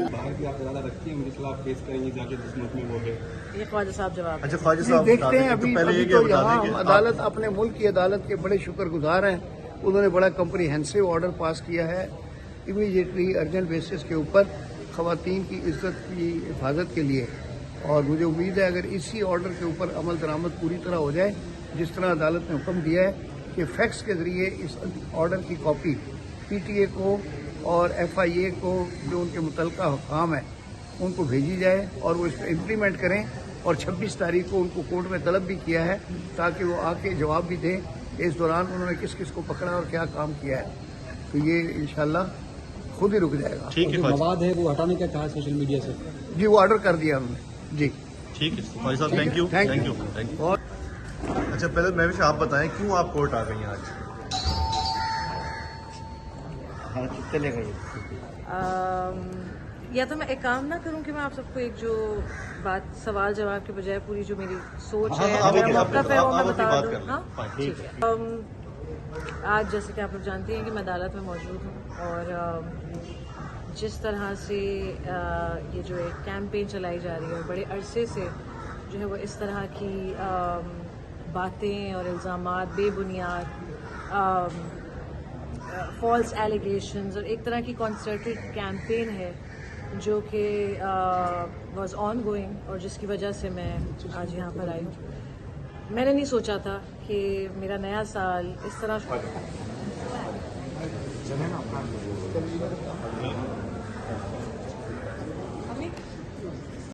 बाहर की आप ज़्यादा रखती हैं, उनके खिलाफ केस करेंगे जाके जिस मुल्क में वो है। ये ख्वाजा साहब जवाब। अच्छा ख्वाजा साहब देखते हैं। अभी पहले ये तो बता यहाँ दें हम कि अदालत, अपने मुल्क की अदालत के बड़े शुक्रगुजार हैं। उन्होंने बड़ा कम्प्रीहेंसिव ऑर्डर पास किया है इमीडिएटली अर्जेंट बेसिस के ऊपर ख़वातीन की इज्जत की हिफाजत के लिए। और मुझे उम्मीद है अगर इसी ऑर्डर के ऊपर अमल दरामद पूरी तरह हो जाए, जिस तरह अदालत ने हुक्म दिया है कि फैक्स के ज़रिए इस ऑर्डर की कॉपी PTA को और FIA को जो उनके मुतल्लिका हुक्काम है उनको भेजी जाए और वो इस पर इम्प्लीमेंट करें। और 26 तारीख को उनको कोर्ट में तलब भी किया है ताकि वो आके जवाब भी दें कि इस दौरान उन्होंने किस किस को पकड़ा और क्या काम किया है। तो ये इंशाल्लाह खुद ही रुक जाएगा। ठीक है मवाद है वो हटाने का कहा सोशल मीडिया से। जी वो ऑर्डर कर दिया उन्होंने जी। ठीक है Khwaja Sahab, thank you. Thank you. और अच्छा पहले महविश आप बताएं क्यों आप कोर्ट आ गई हैं आज? या तो मैं एक काम ना करूं कि मैं आप सबको एक जो बात सवाल जवाब के बजाय पूरी जो मेरी सोच है, मेरा मौक़िफ़ है वो मैं बता दूं। हाँ ठीक है। आज जैसे कि आप लोग जानती हैं कि मैं अदालत में मौजूद हूँ और जिस तरह से ये जो एक कैंपेन चलाई जा रही है, बड़े अरसे से जो है वो इस तरह की बातें और इल्ज़ामात बेबुनियाद फॉल्स एलिगेशंस और एक तरह की कॉन्सर्टेड कैंपेन है जो कि वाज ऑन गोइंग और जिसकी वजह से मैं आज यहाँ पर आई हूँ। मैंने नहीं सोचा था कि मेरा नया साल इस तरह